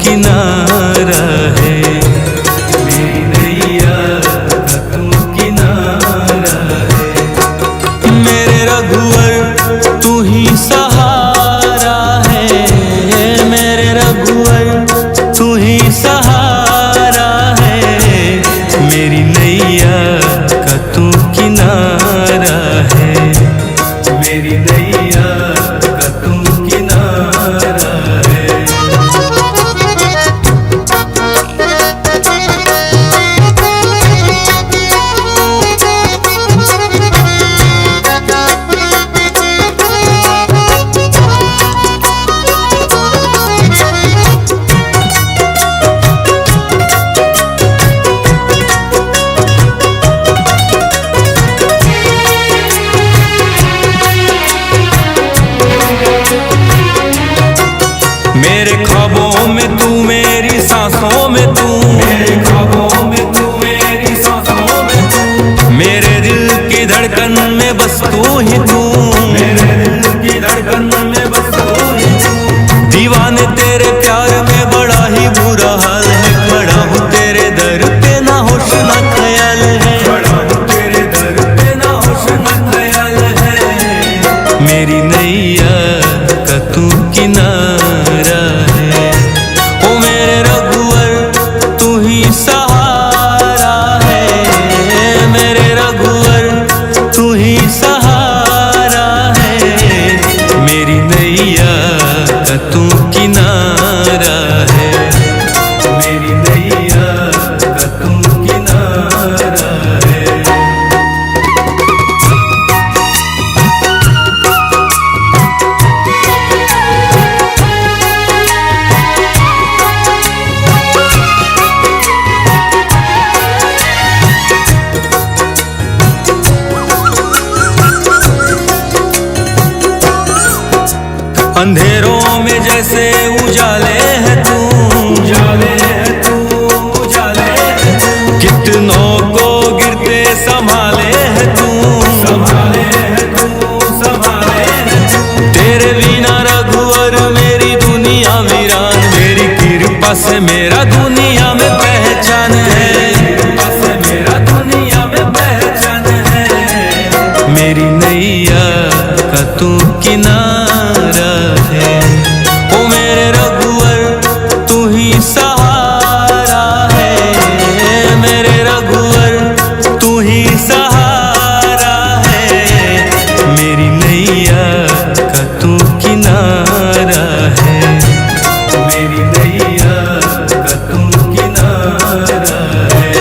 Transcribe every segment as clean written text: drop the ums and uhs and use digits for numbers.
किनारा है, मेरी नैया का तू किनारा है। मेरे रघुवर तू ही सहारा है, मेरे रघुवर तू ही सहारा है, मेरी नैया का तू किनारा है, मेरी नैया का तू किनारा है। मेरे ख्वाबों में तू, मेरी सांसों में तू, मेरे ख्वाबों में तू, मेरी सांसों में तू, मेरे दिल की धड़कन में बस तू ही तू, मेरे दिल की धड़कन में बस तू ही तू। दीवाने तेरे प्यार में बड़ा ही बुरा हाल है, खड़ा हूँ तेरे दर पे ना होश ना ख्याल है, खड़ा हूँ तेरे दर पे ना होश ना ख्याल है, मेरी नैया का तू किनारा है। ओ मेरे रघुवर तू ही सहारा है, मेरे रघुवर तू ही सहारा है, मेरी नैया का तू किनारा है, मेरी नैया का तू किनारा है। अंधेरों में जैसे उजाले है तू, उजाले है तू, उजाले है तू, कितनों को गिरते संभाले है तू, संभाले है तू, संभाले है तू। तेरे बिना रघुवर मेरी दुनिया वीरान, मेरी कृपा से मेरा दुनिया में पहचान है, कृपा से मेरा दुनिया में पहचान है, मेरी नैया का तू किनारा है। ओ मेरे रघुवर तू ही सहारा है, मेरे रघुवर तू ही सहारा है, मेरी नैया का तू किनारा है, मेरी नैया का तू किनारा है।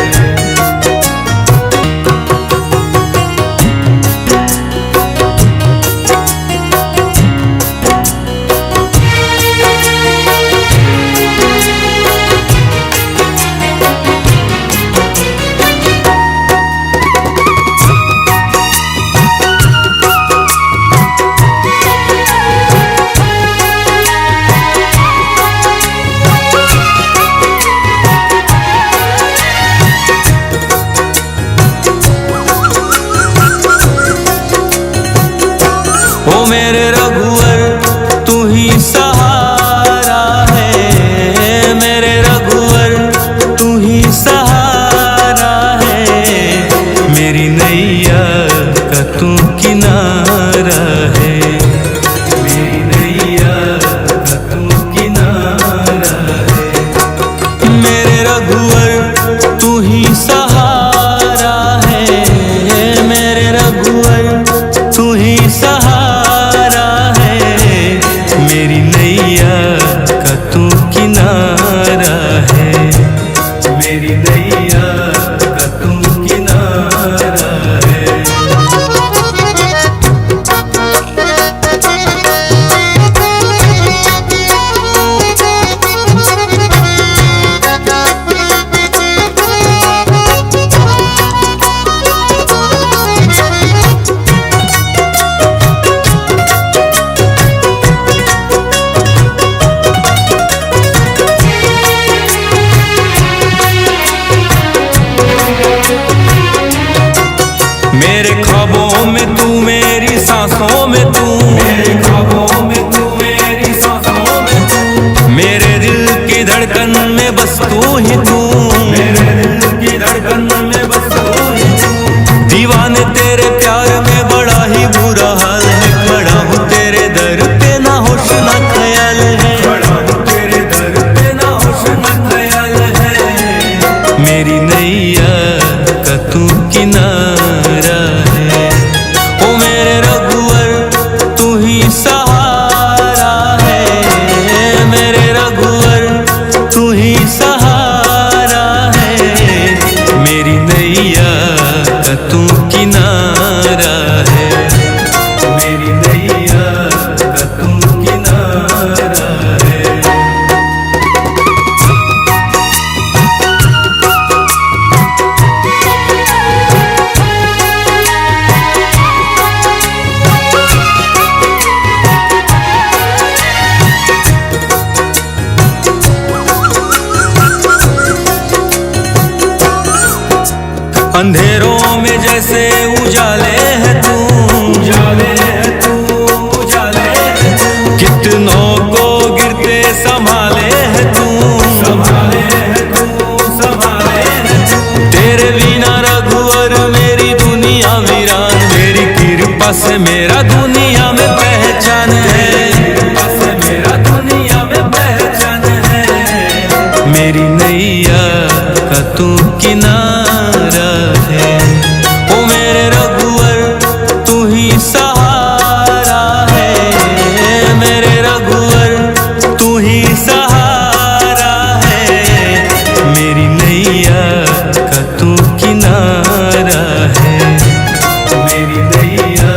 ओ मेरे रघुवर तू ही सहारा है, मेरे रघुवर तू ही सहारा है, मेरी नैया का तू किनारा है, मेरी नैया का तू किनारा है। मेरे रघुवर तू ही सहारा है, मेरे रघुवर तू ही सहारा है, मेरी ही तू, मेरे दिल की धड़कन में बस तू ही तू। दीवाने तेरे प्यार में बड़ा ही बुरा हाल है, खड़ा हूँ तेरे दर पे ना होश ना ख्याल है, खड़ा हूँ तेरे दर पे ना होश ना ख्याल है। मेरी नैया का तू किनारा है, ओ मेरे रघुवर तू ही सहारा है, मेरे रघुवर तू ही सहारा है। मेरी नैया का तू किनारा है, मेरी नैया का तू किनारा है। अंधेरों में जैसे उजाले है तू, उजाले है तू, उजाले है तू। कितनों को गिरते संभाले है तू, संभाले है तू, संभाले है तू। तेरे बिना रघुवर मेरी दुनिया वीरान, मेरी कृपा से मेरा दुनिया में पहचान है, कृपा से मेरा दुनिया में पहचान है। मेरी नैया का तू किनारा है, ओ मेरे रघुवर तू ही सहारा है, मेरे रघुवर तू ही सहारा है। मेरी नैया का तू किनारा है, मेरी नैया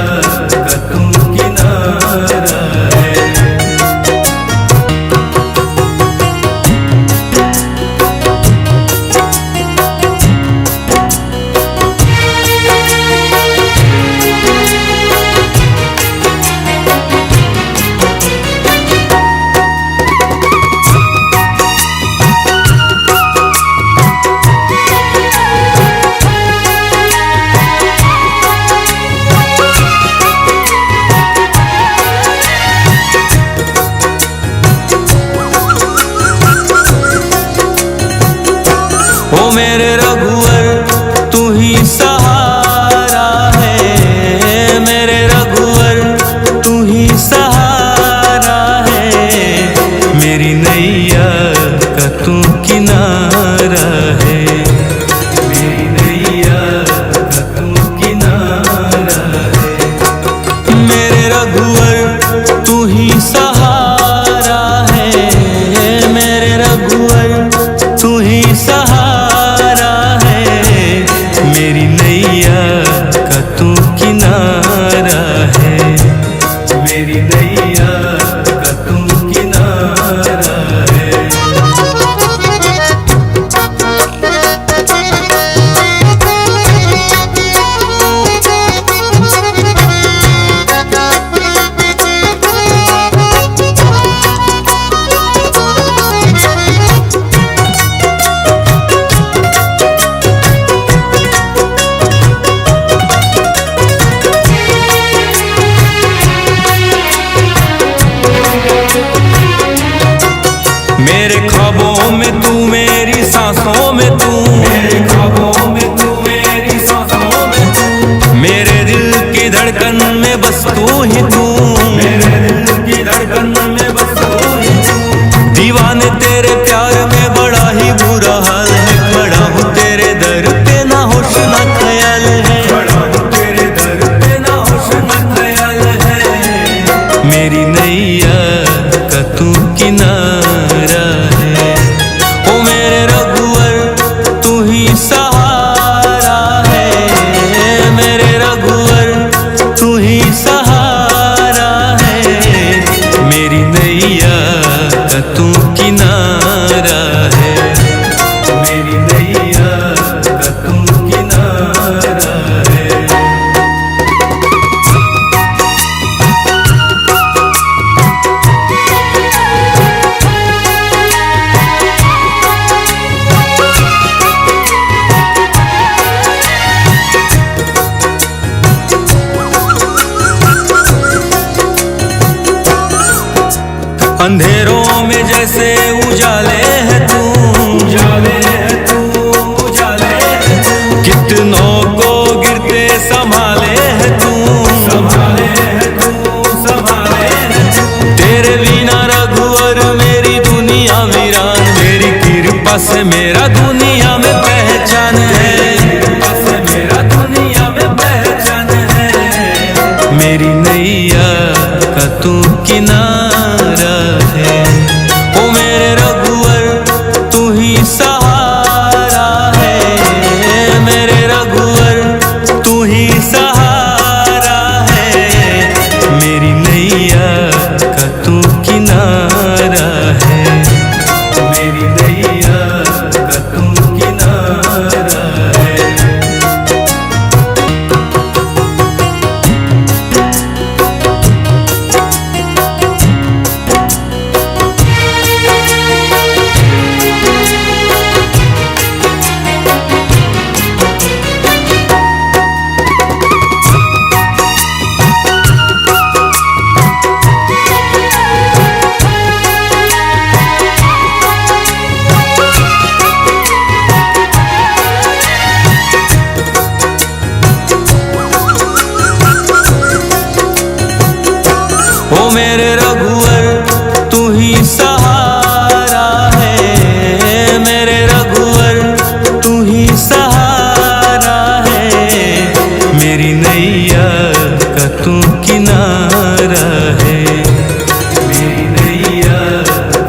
का तू किनारा है। ओ मेरे रघुवर तू ही सहारा है, मेरे रघुवर तू ही सहारा है। मेरी नैया का तू किनारा है, मेरी नैया का तू किनारा है। मेरे रघुवर तू ही सहारा है, मेरे रघुवर तू ही सहारा है। मेरी नैया का तू किनारा है, मेरी नैया का तू किनारा है। मेरे ख्वाबों में तू, मेरी सांसों में तू, मेरे ख्वाबों में तू, मेरी सांसों में तू। मेरे दिल की धड़कन में बस तू ही तू, मेरे दिल की धड़कन में बस तू ही तू। दीवाने तेरे प्यार में बड़ा ही बुरा हाल है, खड़ा हूँ तेरे दर पे ना होश ना ख्याल है, खड़ा हूँ तेरे दर पे ना होश ना ख्याल है। मेरी नैया का तू किनारा है, ओ मेरे रघुवर तू ही सहारा है, मेरे रघुवर तू ही सहारा है। मेरी नैया का तू किनारा है, मेरी नैया का तू किनारा है। अंधेरों में जैसे उजाले है तू, उजाले है तू, उजाले है तू। कितनों को गिरते संभाले है तू, संभाले है तू, संभाले है तू। तेरे बिना रघुवर मेरी दुनिया वीरान, तेरी कृपा से मेरा दुनिया में पहचान है, कृपा से मेरा दुनिया में पहचान है। मेरी नैया का तू किनारा है, ओ मेरे रघुवर तू ही सहारा है, मेरे रघुवर तू ही सहारा है। मेरी नैया का तू किनारा है, मेरी नैया का तू किनारा है। ओ मेरे रघुवर तू ही सहारा है, मेरे रघुवर तू ही सहारा है। मेरी नैया का तू किनारा है, मेरी नैया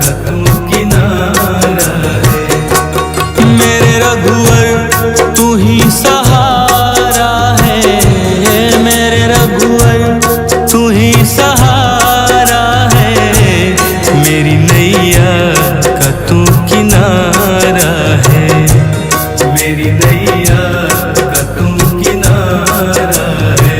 का तू किनारा है। मेरे रघुवर तू ही सहारा है, मेरे रघुवर तू ही सहारा है। मेरी नैया का तू किनारा है, मेरी नैया का तू किनारा है।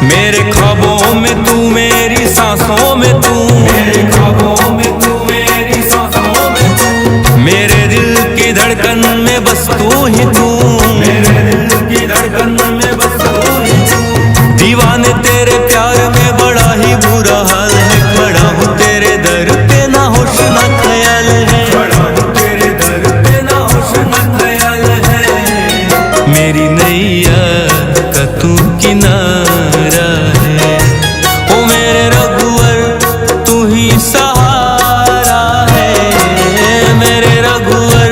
मेरे ख्वाबों में तू, मेरी सांसों में तू, मेरे ख्वाबों में तू, मेरी सांसों में तू। मेरे दिल की धड़कन में बस तू ही तू, मेरे दिल की धड़कन में बस तू ही तू। दीवाने तेरे प्यार में बड़ा ही बुरा हाल है, खड़ा हूँ तेरे दर पे ना होश ना ख्याल है, खड़ा हूँ तेरे दर पे ना होश ना ख्याल है। मेरी नैया का तू किनारा है, ओ मेरे रघुवर तू ही सहारा है, मेरे रघुवर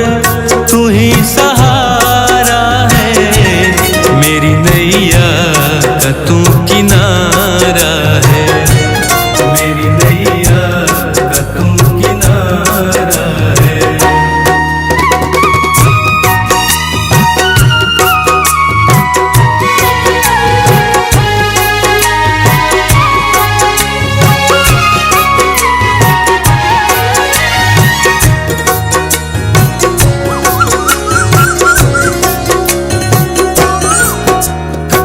तू ही सहारा है। मेरी नैया का तू किनारा है, मेरी नैया का तू किनारा है।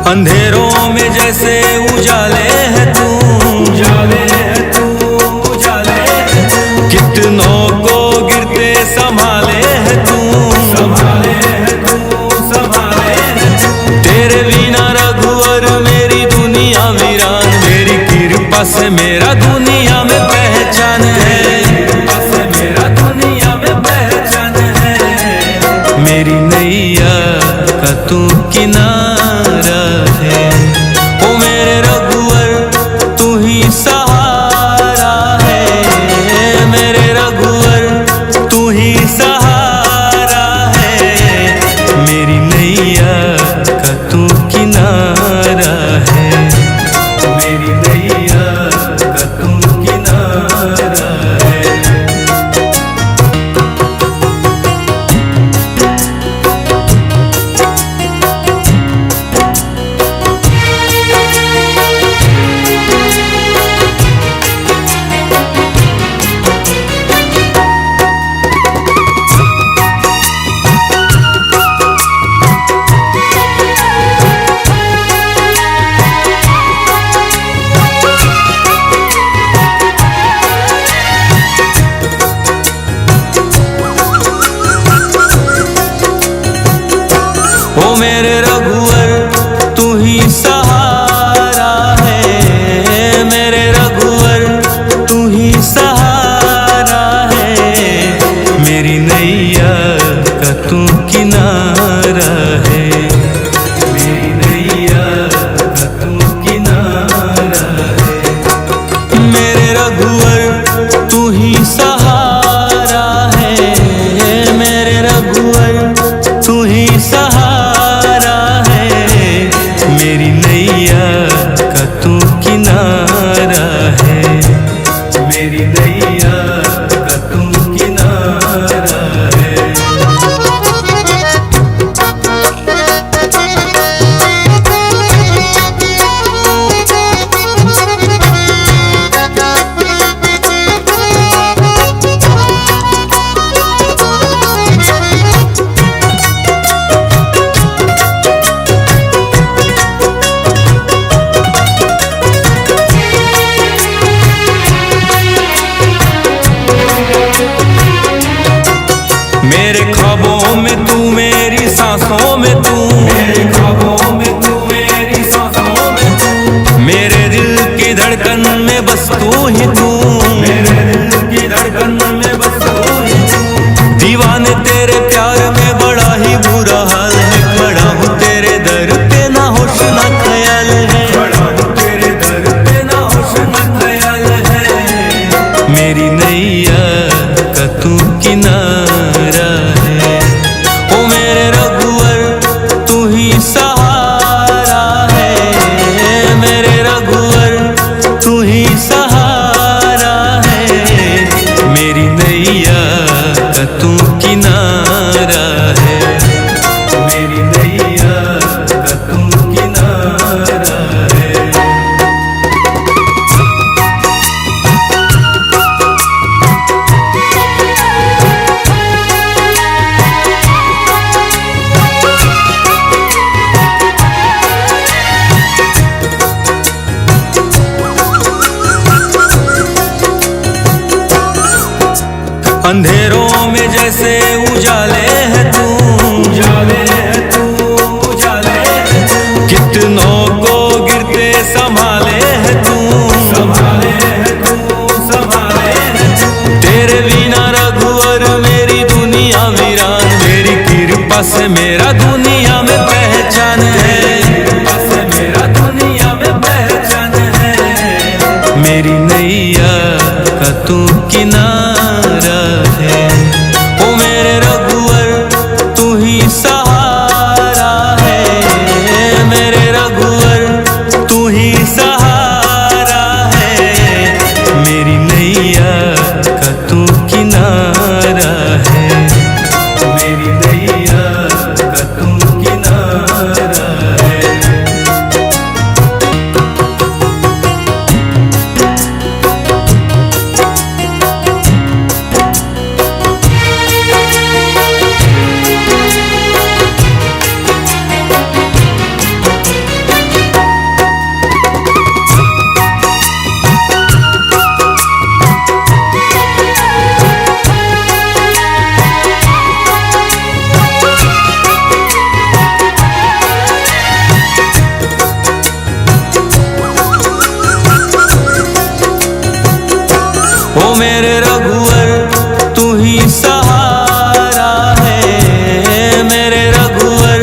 अंधेरों में जैसे उजाले है तू, उजाले है तू, उजाले है तू। कितनों को गिरते संभाले है तू, संभाले है तू, संभाले है तू। तेरे बिना रघुवर मेरी दुनिया वीरान, तेरी कृपा से मेरा दुनिया में पहचान है, कृपा से मेरा दुनिया में पहचान है। मेरी नैया का तू किनारा है, ओ मेरे रघुवर तू ही सहारा है, मेरे रघुवर तू ही सहारा है। मेरी नैया का तू किनारा है, मेरी नैया का तू किनारा है। ख्वाबों में तू मेरी सांसों में तू, मेरे ख्वाबों में तू मेरी सांसों में तू, मेरे दिल की धड़कन में बस तू ही तू, मेरे दिल की धड़कन में बस तू ही तू। दीवाने तेरे प्यार में बड़ा ही बुरा हाल है, खड़ा हूँ तेरे दर पे ना होश ना ख्याल है, खड़ा हूँ तेरे दर पे ना होश ना ख्याल है। मेरी नैया का तू किनारा है, ओ मेरे रघुवर तू ही सहारा है, मेरे रघुवर तू ही सहारा है। मेरी नैया का तू किनारा है, मेरी नैया का तू किनारा है। अंधेरों में जैसे उजाले है तू, उजाले है तू, उजाले है तू, कितनों को गिरते संभाले है तू, संभाले है तू, संभाले है तू। तेरे बिना रघुवर मेरी दुनिया वीरान, मेरी कृपा से मेरा दुनिया में पहचान है, कृपा से मेरा दुनिया में पहचान है। मेरी नैया का तू किनारा है, ओ मेरे रघुवर तू ही सहारा है, मेरे रघुवर तू ही सहारा है। मेरी नैया का तू किनारा है, मेरी नैया का तू किनारा है। ओ मेरे रघुवर तू ही सहारा है, मेरे रघुवर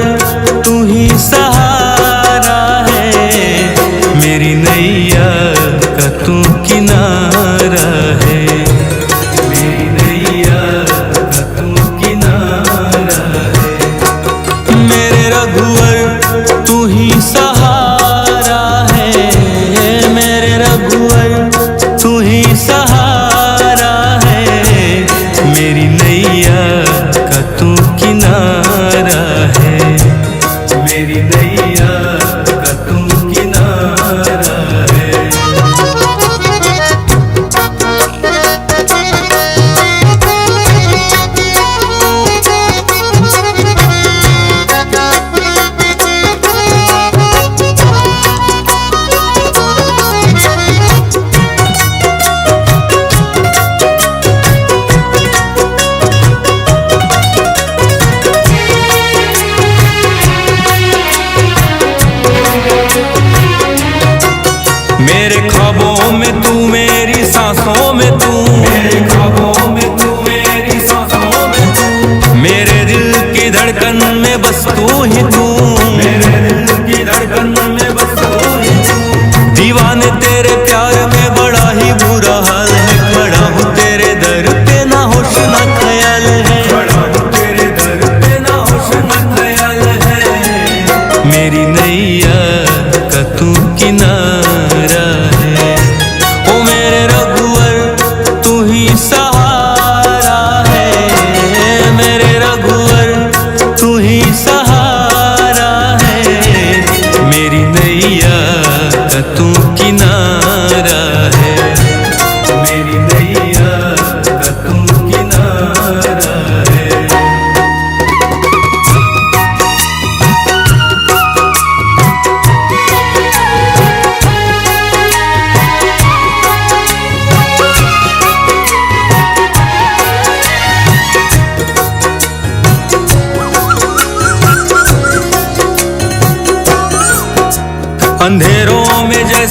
तू ही सहारा है। मेरी नैया का तू किनारा है, मेरी नैया का तू किनारा है। मेरे रघुवर तू ही सहारा है, मेरे रघुवर तू ही सहारा है। मेरी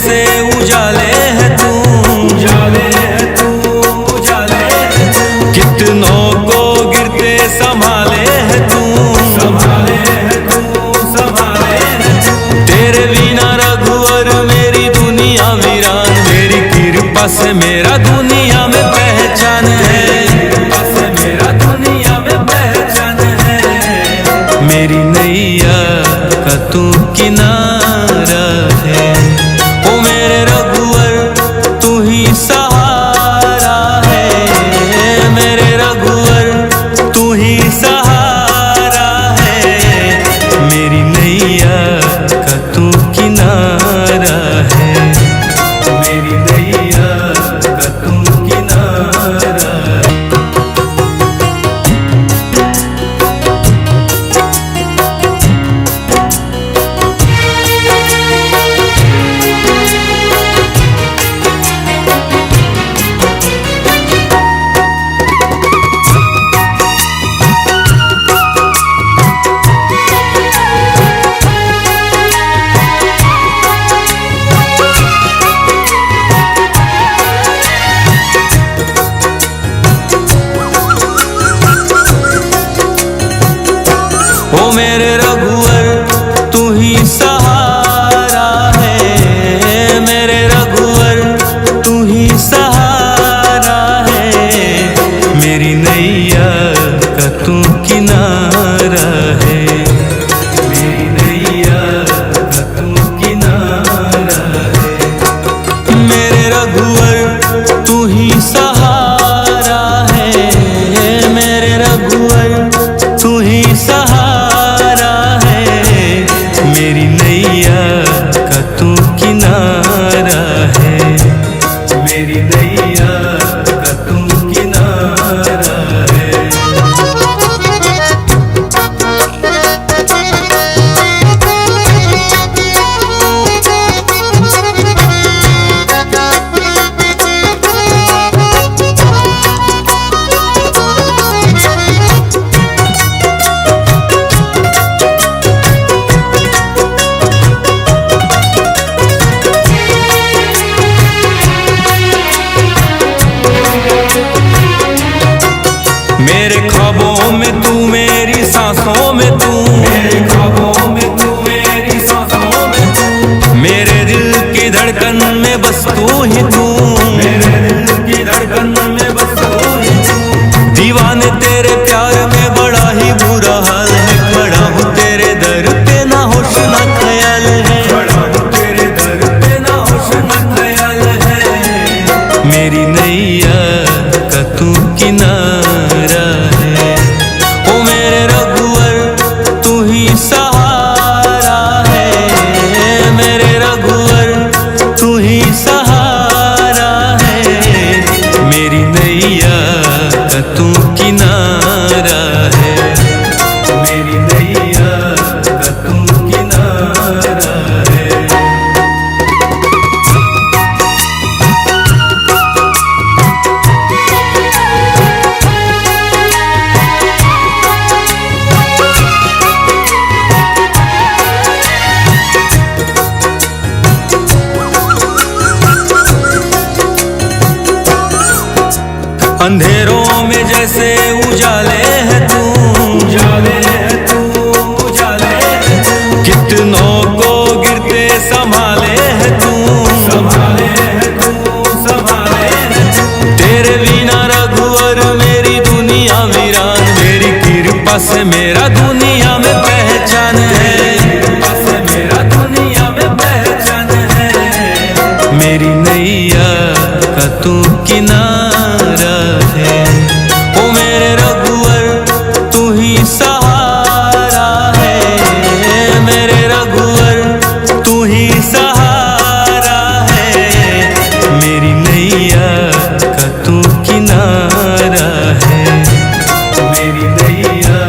जैसे उजाले है तू, उजाले है तू, उजाले है तू। कितनों को गिरते संभाले है तू, संभाले है तू, संभाले है तू। तेरे बिना रघुवर मेरी दुनिया वीरान, मेरी कृपा से मेरा दुनिया में पहचान है, कृपा से मेरा दुनिया में पहचान है। मेरी नैया का तू किनारा है, ओ मेरे रघुवर तू ही सहारा है, मेरे रघुवर तू ही सहारा है। मेरी नैया का तू किनारा है, मेरी नैया का तू किनारा है। ओ मेरे रघुवर तू ही सहारा है, मेरे रघुवर तू ही सहारा है। मेरी नैया का तू किनारा है, मेरी नैया का तू किनारा है। मेरे रघुवर तू ही सहारा है, मेरे रघुवर तू ही सहारा है। मेरी नैया का तू किनारा है, मेरी नैया का तू किनारा है। मेरे ख्वाबों में तू, मेरी सांसों में तू, मेरे ख्वाबों में तू, मेरी सांसों में तू। मेरे दिल की धड़कन में बस तू ही तू, मेरे दिल की धड़कन में बस तू ही तू। दीवाने तेरे प्यार में बड़ा ही बुरा हाल है, खड़ा हूँ तेरे दर पे ना होश ना ख्याल है, खड़ा हूँ तेरे दर पे ना होश ना ख्याल है। मेरी नैया का तू किनारा है, ओ मेरे रघुवर तू ही सहारा है, मेरे रघुवर तू ही सहारा है। मेरी नैया का तू किनारा है, मेरी नैया का तू किनारा है। अंधेरों में जैसे उजाले है तू, उजाले है तू, उजाले है तू। कितनों को गिरते संभाले है तू, संभाले है तू, संभाले है तू। तेरे बिना रघुवर मेरी दुनिया वीरान, मेरी कृपा से मेरा दुनिया में पहचान है, कृपा से मेरा दुनिया में पहचान है। मेरी नैया का तू किनारा है, ओ मेरे रघुवर तू ही सहारा है, मेरे रघुवर तू ही सहारा है। मेरी नैया का तू किनारा है, मेरी नैया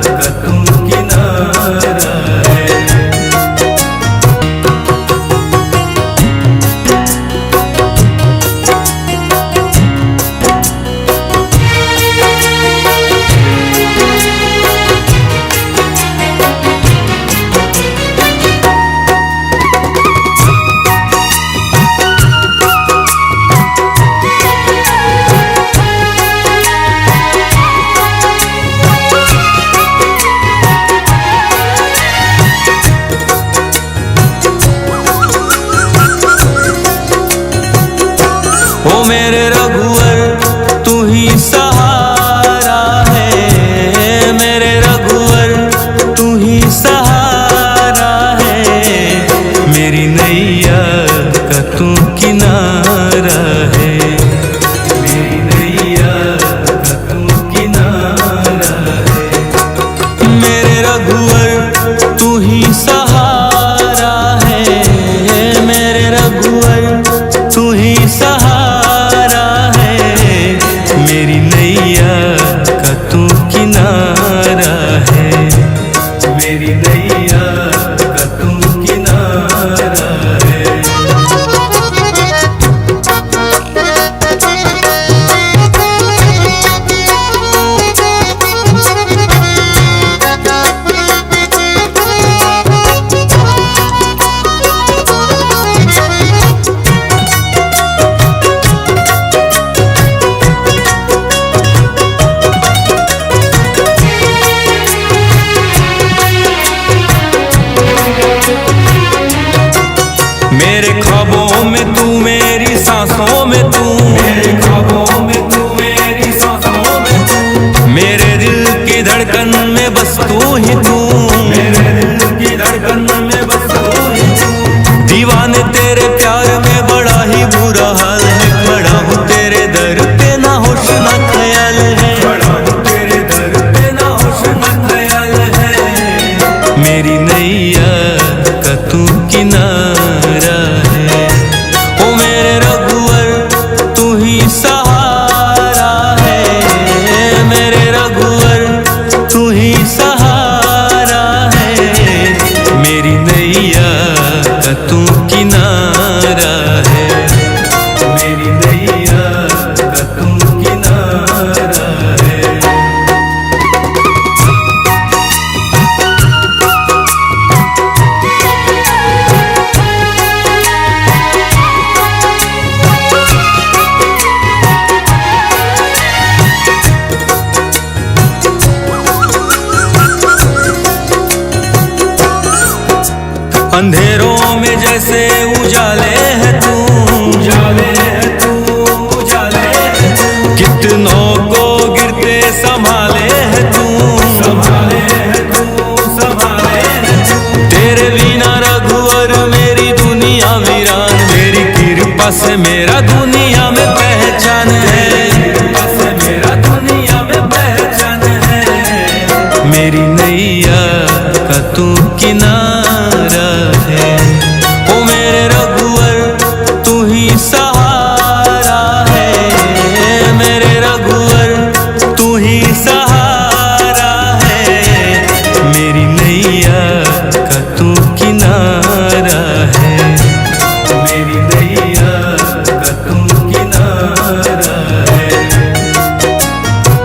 का तू किनारा है। नैया का तू किनारा है, मेरी नैया का तू किनारा है। मेरे ख्वाबों में तू, मेरी सांसों में तू, मेरे ख्वाबों में तू, मेरी सांसों में तू, मेरे दिल की धड़कन में बस तू ही तू, मेरे दिल की धड़कन में बस तू ही तू। दीवाने तेरे प्यार में बड़ा ही बुरा हाल है, खड़ा हूँ तेरे दर पे ना होश ना ख्याल है, खड़ा हूँ तेरे दर पे ना होश ना ख्याल है। मेरी नैया का तू किनारा है, ओ मेरे रघुवर तू ही सहारा है, मेरे रघुवर तू ही सहारा है। मेरी नैया का तू किनारा है, मेरी नैया का तू किनारा है। अंधेरों में जैसे उजाले है तू, उजाले है तू, उजाले है तू। कितनों को गिरते संभाले है तू, संभाले है तू, संभाले है तू। तेरे बिना रघुवर मेरी दुनिया वीरान, मेरी कृपा से मेरा दुनिया में पहचान है, कृपा से मेरा दुनिया में पहचान है। मेरी नैया का तू किनारा